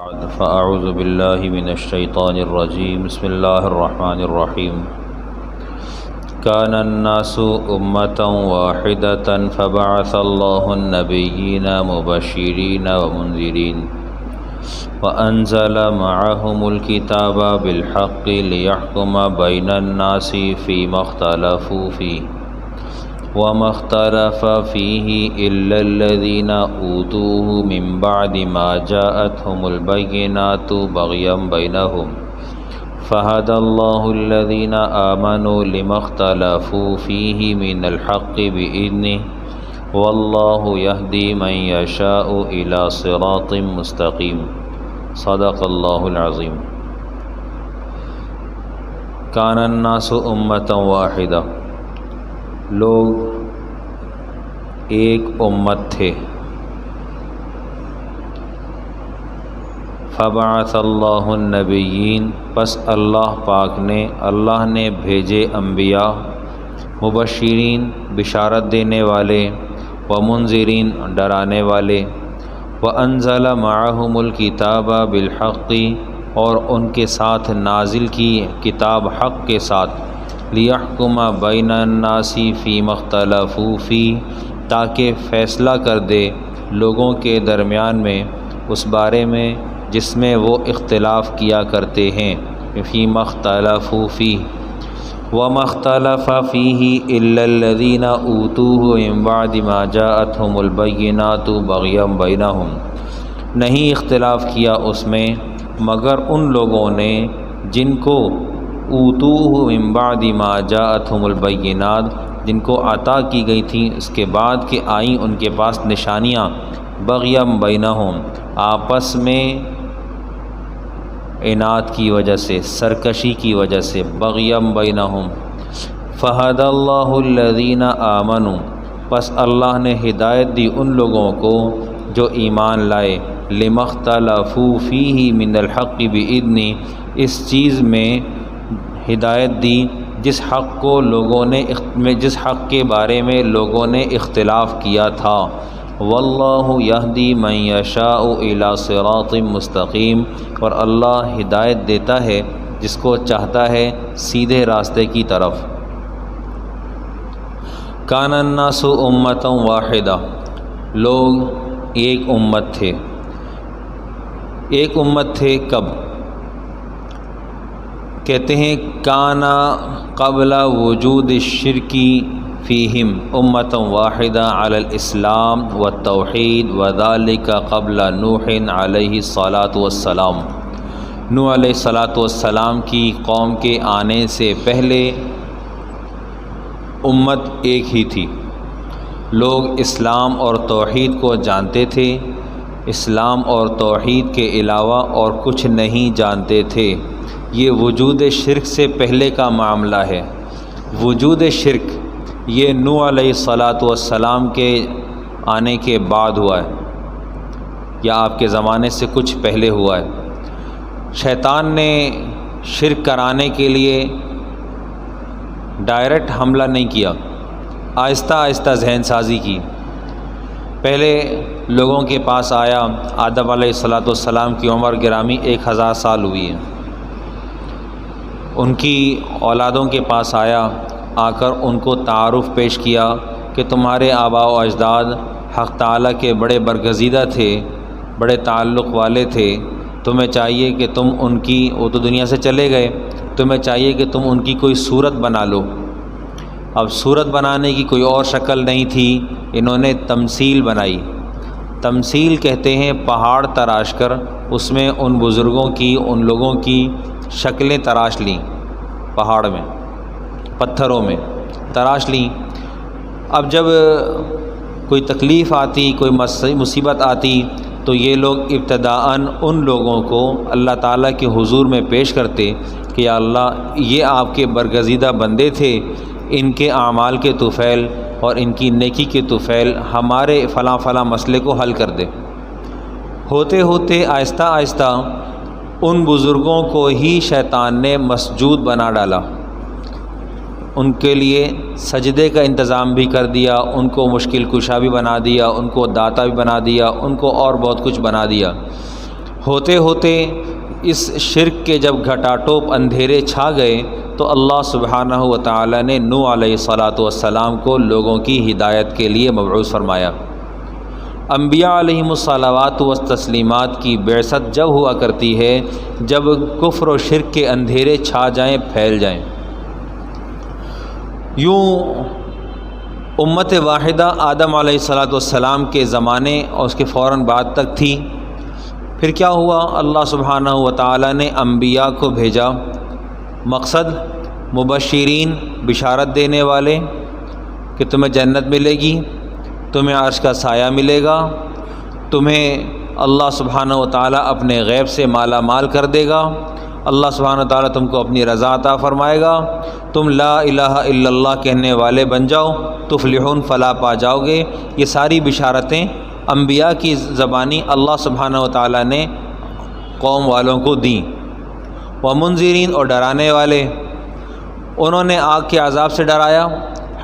فأعوذ بالله من الشيطان الرجيم بسم الله الرحمن الرحيم كان الناس أمة واحدة فبعث الله النبيين مبشرين ومنذرين وأنزل معهم الكتاب بالحق ليحكم بين الناس فيما اختلفوا فيه وما اختلف فيه إلا الذين أوتوه من بعد ما جاءتهم البينات بغيا بينهم فهدى الله الذين آمنوا لما اختلفوا فيه من الحق بإذنه والله يهدي من يشاء إلى صراط مستقيم صدق الله العظيم كان الناس أمة واحدة لوگ ایک امت تھے فبعث اللہ النبیین پس اللہ نے بھیجے انبیاء مبشرین بشارت دینے والے ومنذرین ڈرانے والے وانزل معہم الکتاب بالحق اور ان کے ساتھ نازل کی کتاب حق کے ساتھ لیحکم بین الناس فیما اختلفوا فیہ تاکہ فیصلہ کر دے لوگوں کے درمیان میں اس بارے میں جس میں وہ اختلاف کیا کرتے ہیں فیما اختلفوا فیہ وما اختلف فیہ الا الذین اوتوہ من بعد ما جاءتهم البینات بغیا بینہم نہیں اختلاف کیا اس میں مگر ان لوگوں نے جن کو اوتوہ من بعد ما جاءتهم البینات جن کو عطا کی گئی تھیں اس کے بعد کہ آئیں ان کے پاس نشانیاں بغیا بینہم آپس میں عناد کی وجہ سے سرکشی کی وجہ سے بغیا بینہم فہدی اللہ الذین آمنوا پس اللہ نے ہدایت دی ان لوگوں کو جو ایمان لائے لما اختلفوا فیہ من الحق بإذنہ اس چیز میں ہدایت دی جس حق کے بارے میں لوگوں نے اختلاف کیا تھا واللہ یہدی من یشاء الی صراط مستقیم اور اللہ ہدایت دیتا ہے جس کو چاہتا ہے سیدھے راستے کی طرف کان الناس امۃ واحدہ لوگ ایک امت تھے ایک امت تھے کب کہتے ہیں کانا قبل وجود الشرکی فیہم امۃ واحدہ علی الاسلام والتوحید وذالک قبل نوح علیہ الصلاۃ والسلام نوح علیہ الصلاۃ والسلام کی قوم کے آنے سے پہلے امت ایک ہی تھی لوگ اسلام اور توحید کو جانتے تھے اسلام اور توحید کے علاوہ اور کچھ نہیں جانتے تھے یہ وجود شرک سے پہلے کا معاملہ ہے وجود شرک یہ نوح علیہ الصلاۃ والسلام کے آنے کے بعد ہوا ہے یا آپ کے زمانے سے کچھ پہلے ہوا ہے شیطان نے شرک کرانے کے لیے ڈائریکٹ حملہ نہیں کیا آہستہ آہستہ ذہن سازی کی پہلے لوگوں کے پاس آیا آدم علیہ الصلاۃ والسلام کی عمر گرامی 1000 سال ہوئی ہے ان کی اولادوں کے پاس آیا آ کر ان کو تعارف پیش کیا کہ تمہارے آباء و اجداد حق تعالیٰ کے بڑے برگزیدہ تھے بڑے تعلق والے تھے تمہیں چاہیے کہ تم ان کی وہ تو دنیا سے چلے گئے تمہیں چاہیے کہ تم ان کی کوئی صورت بنا لو اب صورت بنانے کی کوئی اور شکل نہیں تھی انہوں نے تمثیل بنائی تمثیل کہتے ہیں پہاڑ تراش کر اس میں ان بزرگوں کی ان لوگوں کی شکلیں تراش لیں پہاڑ میں پتھروں میں تراش لیں اب جب کوئی تکلیف آتی کوئی مصیبت آتی تو یہ لوگ ابتداءً ان لوگوں کو اللہ تعالیٰ کے حضور میں پیش کرتے کہ یا اللہ یہ آپ کے برگزیدہ بندے تھے ان کے اعمال کے طفیل اور ان کی نیکی کے طفیل ہمارے فلاں فلاں مسئلے کو حل کر دے ہوتے ہوتے آہستہ آہستہ ان بزرگوں کو ہی شیطان نے مسجود بنا ڈالا ان کے لیے سجدے کا انتظام بھی کر دیا ان کو مشکل کشا بھی بنا دیا ان کو داتا بھی بنا دیا ان کو اور بہت کچھ بنا دیا ہوتے ہوتے اس شرک کے جب گھٹا ٹوپ اندھیرے چھا گئے تو اللہ سبحانہ و تعالی نے نوح علیہ السلام کو لوگوں کی ہدایت کے لیے مبعوث فرمایا۔ انبیاء علیہم الصلوات والتسلیمات کی بعثت جب ہوا کرتی ہے جب کفر و شرک کے اندھیرے چھا جائیں، پھیل جائیں۔ یوں امت واحدہ آدم علیہ السلام کے زمانے اور اس کے فوراً بعد تک تھی۔ پھر کیا ہوا؟ اللہ سبحانہ و تعالی نے انبیاء کو بھیجا۔ مقصد مبشرین، بشارت دینے والے کہ تمہیں جنت ملے گی، تمہیں عرش کا سایہ ملے گا، تمہیں اللہ سبحانہ و تعالیٰ اپنے غیب سے مالا مال کر دے گا، اللہ سبحانہ و تعالیٰ تم کو اپنی رضا عطا فرمائے گا، تم لا الہ الا اللہ کہنے والے بن جاؤ، تفلحون فلاح پا جاؤ گے۔ یہ ساری بشارتیں انبیاء کی زبانی اللہ سبحانہ و تعالیٰ نے قوم والوں کو دیں۔ ومنذرین، اور ڈرانے والے، انہوں نے آگ کے عذاب سے ڈرایا،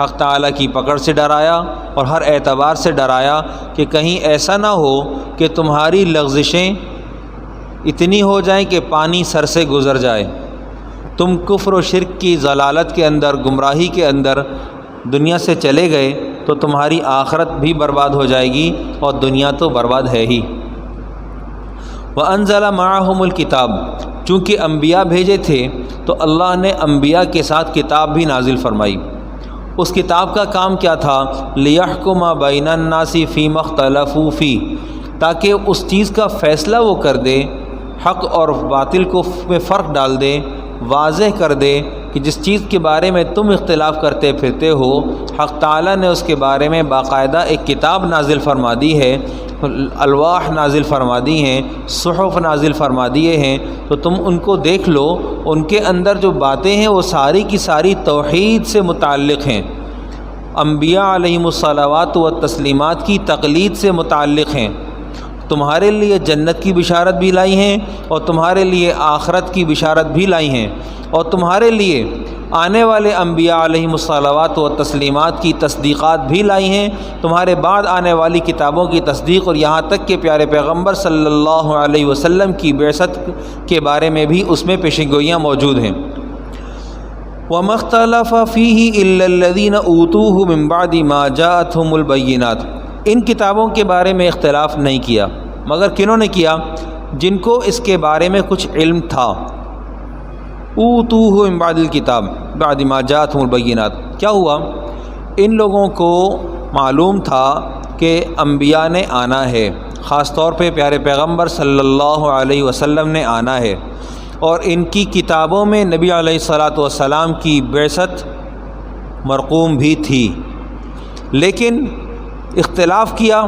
حق تعالیٰ کی پکڑ سے ڈرایا اور ہر اعتبار سے ڈرایا کہ کہیں ایسا نہ ہو کہ تمہاری لغزشیں اتنی ہو جائیں کہ پانی سر سے گزر جائے، تم کفر و شرک کی ضلالت کے اندر، گمراہی کے اندر دنیا سے چلے گئے تو تمہاری آخرت بھی برباد ہو جائے گی اور دنیا تو برباد ہے ہی۔ وَأَنزَلَ مَعَهُمُ الْكِتَابَ، چونکہ انبیاء بھیجے تھے تو اللہ نے انبیاء کے ساتھ کتاب بھی نازل فرمائی۔ اس کتاب کا کام کیا تھا؟ لِيَحْكُمَ بَيْنَ النَّاسِ فِيمَا اخْتَلَفُوا فِيهِ، تاکہ اس چیز کا فیصلہ وہ کر دے، حق اور باطل کو میں فرق ڈال دے، واضح کر دے کہ جس چیز کے بارے میں تم اختلاف کرتے پھرتے ہو، حق تعالیٰ نے اس کے بارے میں باقاعدہ ایک کتاب نازل فرما دی ہے، الواح نازل فرما دی ہیں، صحف نازل فرما دیے ہیں، تو تم ان کو دیکھ لو، ان کے اندر جو باتیں ہیں وہ ساری کی ساری توحید سے متعلق ہیں، انبیاء علیہم الصلوات والتسلیمات کی تقلید سے متعلق ہیں۔ تمہارے لیے جنت کی بشارت بھی لائی ہیں اور تمہارے لیے آخرت کی بشارت بھی لائی ہیں، اور تمہارے لیے آنے والے انبیاء علیہم الصلوات و تسلیمات کی تصدیقات بھی لائی ہیں، تمہارے بعد آنے والی کتابوں کی تصدیق، اور یہاں تک کہ پیارے پیغمبر صلی اللہ علیہ وسلم کی بعثت کے بارے میں بھی اس میں پیشین گوئیاں موجود ہیں۔ وَمَا اخْتَلَفَ فِيهِ إِلَّا الَّذِينَ أُوتُوهُ مِن بَعْدِ مَا جَاءَتْهُمُ الْبَيِّنَاتُ، ان کتابوں کے بارے میں اختلاف نہیں کیا، مگر کنہوں نے کیا؟ جن کو اس کے بارے میں کچھ علم تھا۔ اوتوہ من بعد الکتاب بعد ما جاءتهم البینات، کیا ہوا؟ ان لوگوں کو معلوم تھا کہ انبیاء نے آنا ہے، خاص طور پہ پیارے پیغمبر صلی اللہ علیہ وسلم نے آنا ہے، اور ان کی کتابوں میں نبی علیہ السلام کی بعثت مرقوم بھی تھی، لیکن اختلاف کیا۔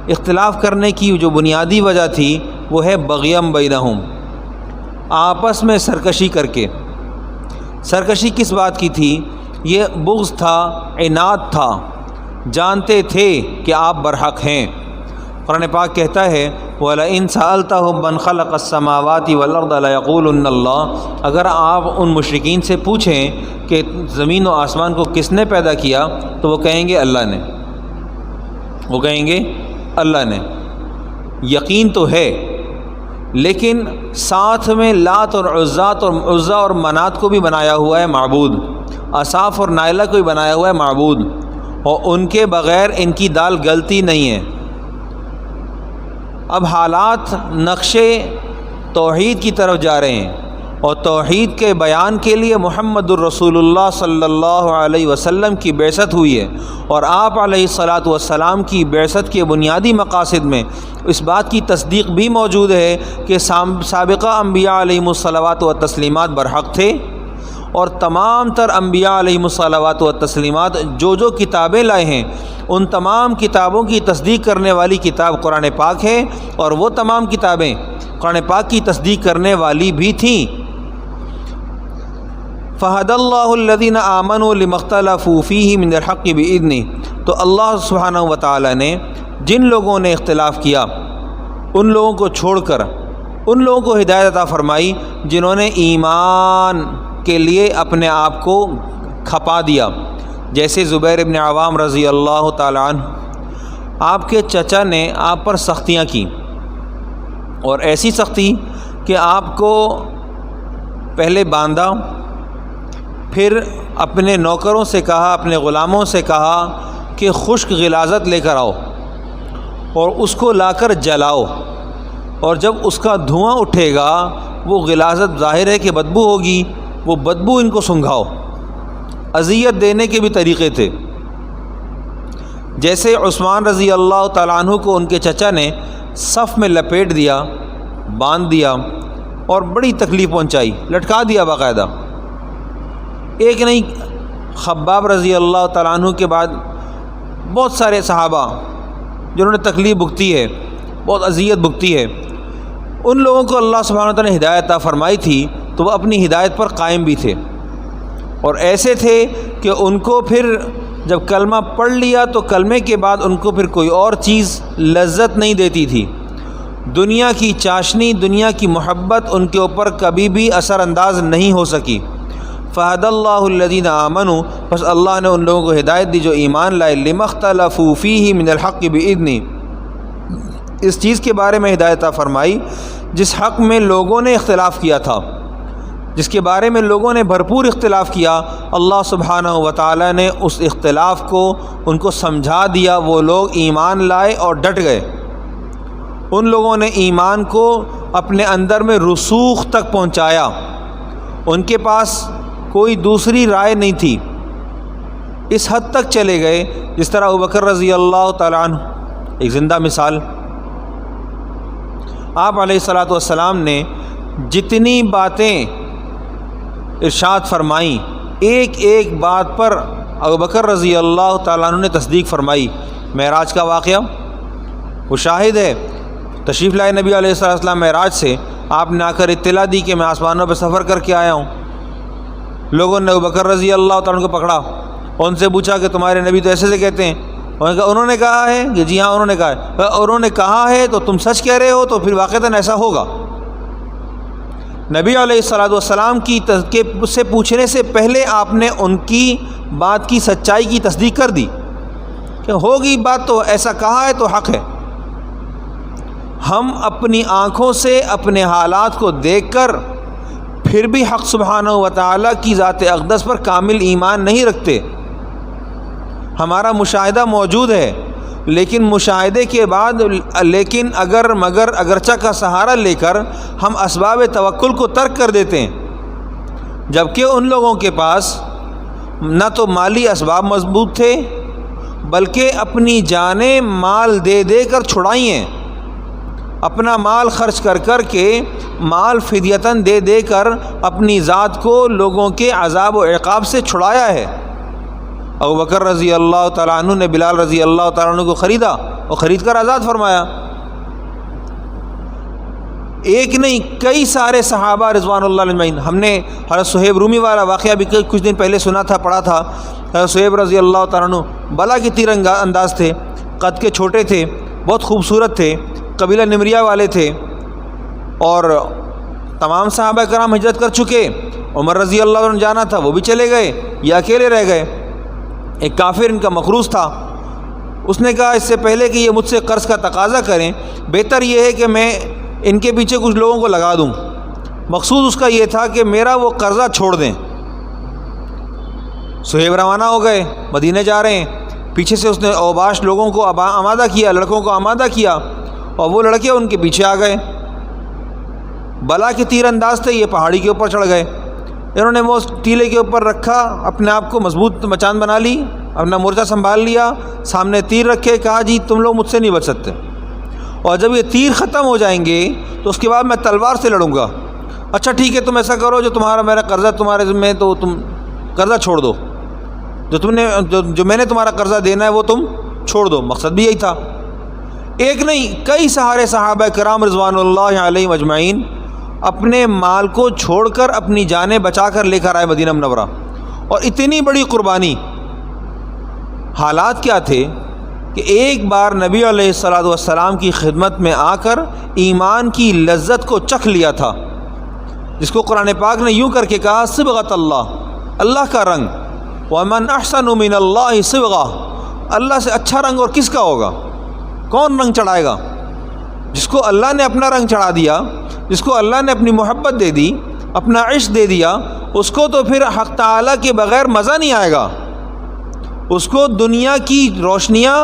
اختلاف کرنے کی جو بنیادی وجہ تھی وہ ہے بغیم بینہم، آپس میں سرکشی کر کے۔ سرکشی کس بات کی تھی؟ یہ بغض تھا، عناد تھا، جانتے تھے کہ آپ برحق ہیں۔ قرآن پاک کہتا ہے وَلَئِن سَأَلْتَهُم مَّنْ خَلَقَ السَّمَاوَاتِ وَالْأَرْضَ لَيَقُولُنَّ اللَّهُ، اگر آپ ان مشرکین سے پوچھیں کہ زمین و آسمان کو کس نے پیدا کیا تو وہ کہیں گے اللہ نے، وہ کہیں گے اللہ نے۔ یقین تو ہے، لیکن ساتھ میں لات اور عزا اور منات کو بھی بنایا ہوا ہے معبود، اصاف اور نائلہ کو بھی بنایا ہوا ہے معبود، اور ان کے بغیر ان کی دال گلتی نہیں ہے۔ اب حالات نقشے توحید کی طرف جا رہے ہیں، اور توحید کے بیان کے لیے محمد الرسول اللہ صلی اللہ علیہ وسلم کی بعثت ہوئی ہے، اور آپ علیہ الصلاۃ والسلام کی بعثت کے بنیادی مقاصد میں اس بات کی تصدیق بھی موجود ہے کہ سابقہ انبیاء علیہم الصلوات و تسلیمات برحق تھے، اور تمام تر انبیاء علیہم الصلوات و تسلیمات جو کتابیں لائے ہیں ان تمام کتابوں کی تصدیق کرنے والی کتاب قرآن پاک ہے، اور وہ تمام کتابیں قرآن پاک کی تصدیق کرنے والی بھی تھیں۔ فَهَدَى اللَّهُ الَّذِينَ آمَنُوا لِمَا اخْتَلَفُوا فِيهِ مِنَ الْحَقِّ بِإِذْنِهِ، تو اللہ سبحانہ و تعالی نے جن لوگوں نے اختلاف کیا ان لوگوں کو چھوڑ کر ان لوگوں کو ہدایت عطا فرمائی جنہوں نے ایمان کے لیے اپنے آپ کو کھپا دیا، جیسے زبیر ابن عوام رضی اللہ تعالی عنہ۔ آپ کے چچا نے آپ پر سختیاں کی، اور ایسی سختی کہ آپ کو پہلے باندھا، پھر اپنے نوکروں سے کہا، اپنے غلاموں سے کہا کہ خشک غلاظت لے کر آؤ اور اس کو لا کر جلاؤ، اور جب اس کا دھواں اٹھے گا وہ غلاظت ظاہر ہے کہ بدبو ہوگی، وہ بدبو ان کو سنگھاؤ۔ اذیت دینے کے بھی طریقے تھے۔ جیسے عثمان رضی اللہ تعالیٰ عنہ کو ان کے چچا نے صف میں لپیٹ دیا، باندھ دیا اور بڑی تکلیف پہنچائی، لٹکا دیا باقاعدہ۔ ایک نہیں، خباب رضی اللہ تعالیٰ عنہ کے بعد بہت سارے صحابہ جنہوں نے تکلیف بھگتی ہے، بہت اذیت بھگتی ہے، ان لوگوں کو اللہ سبحانہ وتعالیٰ نے ہدایت عطا فرمائی تھی تو وہ اپنی ہدایت پر قائم بھی تھے، اور ایسے تھے کہ ان کو پھر جب کلمہ پڑھ لیا تو کلمے کے بعد ان کو پھر کوئی اور چیز لذت نہیں دیتی تھی، دنیا کی چاشنی، دنیا کی محبت ان کے اوپر کبھی بھی اثر انداز نہیں ہو سکی۔ فہد اللہ الذین آمنوا، بس اللہ نے ان لوگوں کو ہدایت دی جو ایمان لائے، لما اختلفوا فیہ من الحق بإذنہ، اس چیز کے بارے میں ہدایت عطا فرمائی جس حق میں لوگوں نے اختلاف کیا تھا، جس کے بارے میں لوگوں نے بھرپور اختلاف کیا، اللہ سبحانہ و تعالی نے اس اختلاف کو ان کو سمجھا دیا، وہ لوگ ایمان لائے اور ڈٹ گئے۔ ان لوگوں نے ایمان کو اپنے اندر میں رسوخ تک پہنچایا، ان کے پاس کوئی دوسری رائے نہیں تھی، اس حد تک چلے گئے جس طرح ابوبکر رضی اللہ تعالیٰ عنہ ایک زندہ مثال، آپ علیہ الصلاۃ والسلام نے جتنی باتیں ارشاد فرمائیں، ایک ایک بات پر ابوبکر رضی اللہ تعالیٰ عنہ نے تصدیق فرمائی۔ معراج کا واقعہ وہ شاہد ہے، تشریف لائے نبی علیہ الصلوۃ والسلام معراج سے، آپ نے آ کر اطلاع دی کہ میں آسمانوں پہ سفر کر کے آیا ہوں۔ لوگوں نے ابوبکر رضی اللہ تعالیٰ عنہ کو پکڑا، ان سے پوچھا کہ تمہارے نبی تو ایسے سے کہتے ہیں، انہوں نے کہا ہے کہ جی ہاں انہوں نے کہا ہے، انہوں نے کہا ہے تو تم سچ کہہ رہے ہو تو پھر واقعتاً ایسا ہوگا۔ نبی علیہ الصلوۃ والسلام کی سے پوچھنے سے پہلے آپ نے ان کی بات کی سچائی کی تصدیق کر دی کہ ہوگی بات، تو ایسا کہا ہے تو حق ہے۔ ہم اپنی آنکھوں سے اپنے حالات کو دیکھ کر پھر بھی حق سبحانہ و تعالیٰ کی ذات اقدس پر کامل ایمان نہیں رکھتے۔ ہمارا مشاہدہ موجود ہے، لیکن مشاہدے کے بعد اگرچہ کا سہارا لے کر ہم اسباب توکل کو ترک کر دیتے ہیں، جبکہ ان لوگوں کے پاس نہ تو مالی اسباب مضبوط تھے بلکہ اپنی جانیں مال دے دے کر چھڑائی ہیں، اپنا مال خرچ کر کر کے، مال فدیتاً دے دے کر اپنی ذات کو لوگوں کے عذاب و عقاب سے چھڑایا ہے۔ ابوبکر رضی اللہ تعالیٰ عنہ نے بلال رضی اللہ تعالیٰ عنہ کو خریدا اور خرید کر آزاد فرمایا۔ ایک نہیں، کئی سارے صحابہ رضوان اللہ علیہم اجمعین۔ ہم نے حضرت صہیب رومی والا واقعہ بھی کچھ دن پہلے سنا تھا، پڑھا تھا۔ حضرت صہیب رضی اللہ تعالیٰ عنہ بلا کے تیر انداز تھے، قد کے چھوٹے تھے، بہت خوبصورت تھے، قبیلہ نمریہ والے تھے، اور تمام صحابہ کرام ہجرت کر چکے۔ عمر رضی اللہ عنہ جانا تھا، وہ بھی چلے گئے، یہ اکیلے رہ گئے۔ ایک کافر ان کا مخروص تھا، اس نے کہا اس سے پہلے کہ یہ مجھ سے قرض کا تقاضا کریں، بہتر یہ ہے کہ میں ان کے پیچھے کچھ لوگوں کو لگا دوں۔ مقصود اس کا یہ تھا کہ میرا وہ قرضہ چھوڑ دیں۔ صہیب روانہ ہو گئے، مدینے جا رہے ہیں، پیچھے سے اس نے اوباش لوگوں کو آمادہ کیا، لڑکوں کو آمادہ کیا، اور وہ لڑکے ان کے پیچھے آ گئے۔ بلا کے تیر انداز تھے، یہ پہاڑی کے اوپر چڑھ گئے، انہوں نے وہ ٹیلے کے اوپر رکھا، اپنے آپ کو مضبوط مچان بنا لی، اپنا مورچہ سنبھال لیا، سامنے تیر رکھے، کہا جی تم لوگ مجھ سے نہیں بچ سکتے، اور جب یہ تیر ختم ہو جائیں گے تو اس کے بعد میں تلوار سے لڑوں گا۔ اچھا ٹھیک ہے، تم ایسا کرو، جو تمہارا میرا قرضہ تمہارے ذمہ ہے تو تم قرضہ چھوڑ دو، جو میں نے تمہارا قرضہ دینا ہے وہ تم چھوڑ دو۔ مقصد بھی یہی تھا۔ ایک نہیں، کئی سارے صحابہ کرام رضوان اللہ علیہم اجمعین اپنے مال کو چھوڑ کر اپنی جانیں بچا کر لے کر آئے مدینہ منورہ، اور اتنی بڑی قربانی۔ حالات کیا تھے کہ ایک بار نبی علیہ الصلوۃ والسلام کی خدمت میں آ کر ایمان کی لذت کو چکھ لیا تھا، جس کو قرآن پاک نے یوں کر کے کہا صبغۃ اللہ، اللہ کا رنگ، ومن احسن من اللہ صبغہ، اللہ سے اچھا رنگ اور کس کا ہوگا، کون رنگ چڑھائے گا۔ جس کو اللہ نے اپنا رنگ چڑھا دیا، جس کو اللہ نے اپنی محبت دے دی، اپنا عشق دے دیا، اس کو تو پھر حق تعالیٰ کے بغیر مزہ نہیں آئے گا۔ اس کو دنیا کی روشنیاں،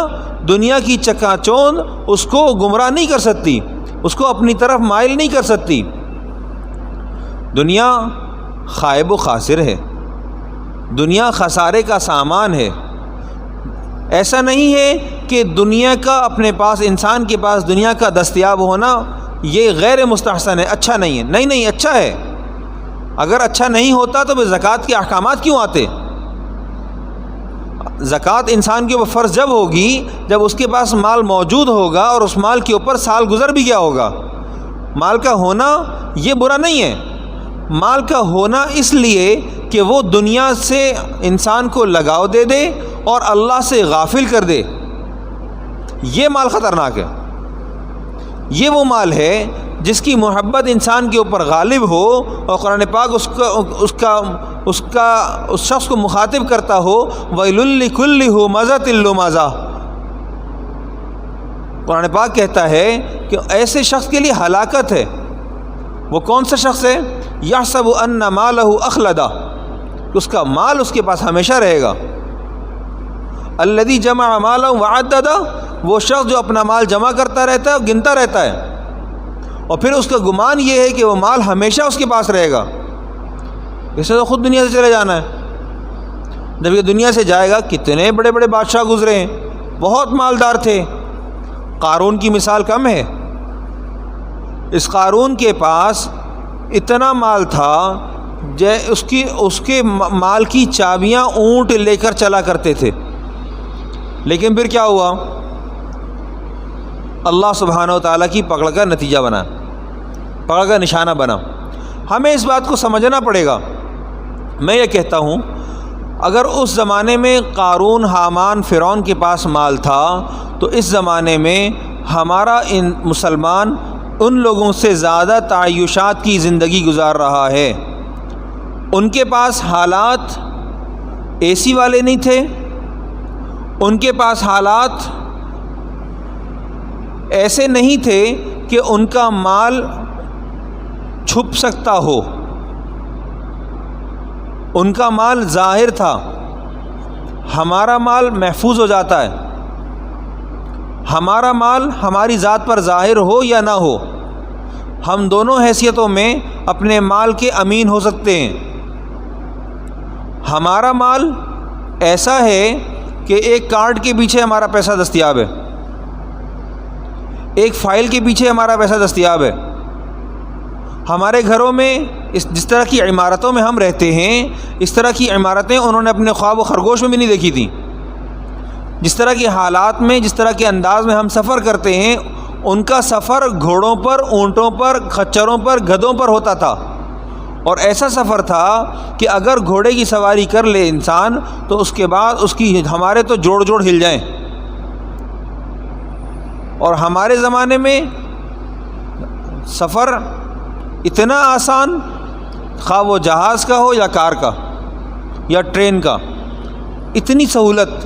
دنیا کی چکا چوند اس کو گمراہ نہیں کر سکتی، اس کو اپنی طرف مائل نہیں کر سکتی۔ دنیا خائب و خاسر ہے، دنیا خسارے کا سامان ہے۔ ایسا نہیں ہے کہ دنیا کا اپنے پاس، انسان کے پاس دنیا کا دستیاب ہونا یہ غیر مستحسن ہے، اچھا نہیں ہے۔ نہیں، اچھا ہے۔ اگر اچھا نہیں ہوتا تو زکوٰۃ کے احکامات کیوں آتے؟ زکوٰۃ انسان کے اوپر فرض جب ہوگی جب اس کے پاس مال موجود ہوگا اور اس مال کے اوپر سال گزر بھی گیا ہوگا۔ مال کا ہونا یہ برا نہیں ہے، مال کا ہونا اس لیے کہ وہ دنیا سے انسان کو لگاؤ دے دے اور اللہ سے غافل کر دے، یہ مال خطرناک ہے۔ یہ وہ مال ہے جس کی محبت انسان کے اوپر غالب ہو اور قرآن پاک اس شخص کو مخاطب کرتا ہو، وَيْلٌ لِكُلِّ هُمَزَةٍ لُمَزَةٍ۔ قرآن پاک کہتا ہے کہ ایسے شخص کے لیے ہلاکت ہے۔ وہ کون سا شخص ہے؟ يَحْسَبُ أَنَّ مَالَهُ أَخْلَدَ، اس کا مال اس کے پاس ہمیشہ رہے گا۔ الَّذِي جَمَعَ مَالًا وَعَدَّدَ، وہ شخص جو اپنا مال جمع کرتا رہتا ہے اور گنتا رہتا ہے، اور پھر اس کا گمان یہ ہے کہ وہ مال ہمیشہ اس کے پاس رہے گا۔ اسے تو خود دنیا سے چلے جانا ہے۔ جب یہ دنیا سے جائے گا، کتنے بڑے بڑے بادشاہ گزرے ہیں، بہت مالدار تھے۔ قارون کی مثال کم ہے۔ اس قارون کے پاس اتنا مال تھا، اس کے مال کی چابیاں اونٹ لے کر چلا کرتے تھے، لیکن پھر کیا ہوا؟ اللہ سبحانہ و تعالیٰ کی پکڑ کا نتیجہ بنا، پکڑ کا نشانہ بنا۔ ہمیں اس بات کو سمجھنا پڑے گا۔ میں یہ کہتا ہوں، اگر اس زمانے میں قارون، حامان، فرعون کے پاس مال تھا تو اس زمانے میں ہمارا مسلمان ان لوگوں سے زیادہ تعیشات کی زندگی گزار رہا ہے۔ ان کے پاس حالات اے سی والے نہیں تھے، ان کے پاس حالات ایسے نہیں تھے کہ ان کا مال چھپ سکتا ہو، ان کا مال ظاہر تھا۔ ہمارا مال محفوظ ہو جاتا ہے، ہمارا مال ہماری ذات پر ظاہر ہو یا نہ ہو، ہم دونوں حیثیتوں میں اپنے مال کے امین ہو سکتے ہیں۔ ہمارا مال ایسا ہے کہ ایک کارڈ کے پیچھے ہمارا پیسہ دستیاب ہے، ایک فائل کے پیچھے ہمارا پیسہ دستیاب ہے۔ ہمارے گھروں میں جس طرح کی عمارتوں میں ہم رہتے ہیں، اس طرح کی عمارتیں انہوں نے اپنے خواب و خرگوش میں بھی نہیں دیکھی تھیں۔ جس طرح کے حالات میں، جس طرح کے انداز میں ہم سفر کرتے ہیں، ان کا سفر گھوڑوں پر، اونٹوں پر، خچروں پر، گدھوں پر ہوتا تھا، اور ایسا سفر تھا کہ اگر گھوڑے کی سواری کر لے انسان تو اس کے بعد اس کی ہمارے تو جوڑ جوڑ ہل جائیں۔ اور ہمارے زمانے میں سفر اتنا آسان، خواہ وہ جہاز کا ہو یا کار کا یا ٹرین کا، اتنی سہولت۔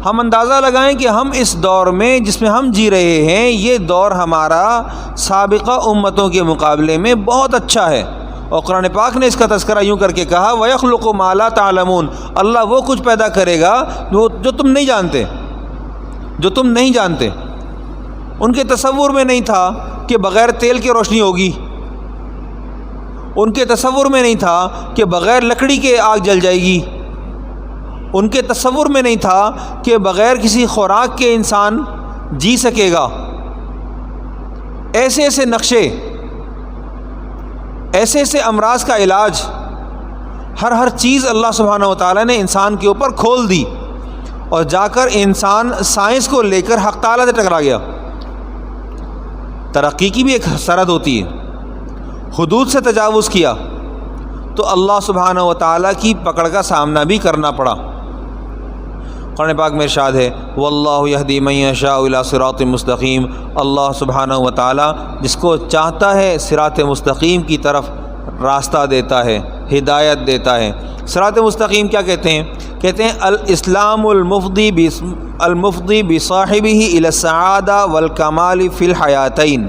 ہم اندازہ لگائیں کہ ہم اس دور میں جس میں ہم جی رہے ہیں، یہ دور ہمارا سابقہ امتوں کے مقابلے میں بہت اچھا ہے۔ اور قرآن پاک نے اس کا تذکرہ یوں کر کے کہا، وَيَخْلُقُ مَا لَا تَعْلَمُونَ، اللہ وہ کچھ پیدا کرے گا جو تم نہیں جانتے، جو تم نہیں جانتے۔ ان کے تصور میں نہیں تھا کہ بغیر تیل کے روشنی ہوگی، ان کے تصور میں نہیں تھا کہ بغیر لکڑی کے آگ جل جائے گی، ان کے تصور میں نہیں تھا کہ بغیر کسی خوراک کے انسان جی سکے گا۔ ایسے ایسے نقشے، ایسے ایسے امراض کا علاج، ہر چیز اللہ سبحانہ و تعالیٰ نے انسان کے اوپر کھول دی، اور جا کر انسان سائنس کو لے کر حق تعالیٰ سے ٹکرا گیا۔ ترقی کی بھی ایک سرحد ہوتی ہے، حدود سے تجاوز کیا تو اللہ سبحانہ و تعالیٰ کی پکڑ کا سامنا بھی کرنا پڑا۔ قرآن پاک میں ارشاد ہے، واللہ یہدی من یشاء الی صراط مستقیم، اللہ سبحانہ و تعالیٰ جس کو چاہتا ہے صراط مستقیم کی طرف راستہ دیتا ہے، ہدایت دیتا ہے۔ صراط مستقیم کیا کہتے ہیں؟ کہتے ہیں الاسلام المفضی بصاحبہ الی السعادہ والکمال فی الحیاتین،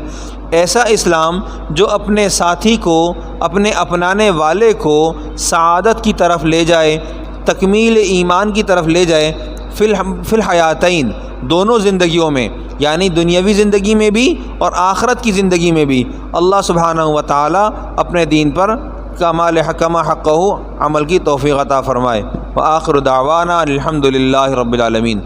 ایسا اسلام جو اپنے ساتھی کو، اپنے اپنانے والے کو سعادت کی طرف لے جائے، تکمیل ایمان کی طرف لے جائے، فی الحیاتین، دونوں زندگیوں میں، یعنی دنیاوی زندگی میں بھی اور آخرت کی زندگی میں بھی اللہ سبحانہ و تعالی اپنے دین پر کمال حکمہ حقہ عمل کی توفیق عطا فرمائے۔ وآخر دعوانا الحمد للہ رب العالمین۔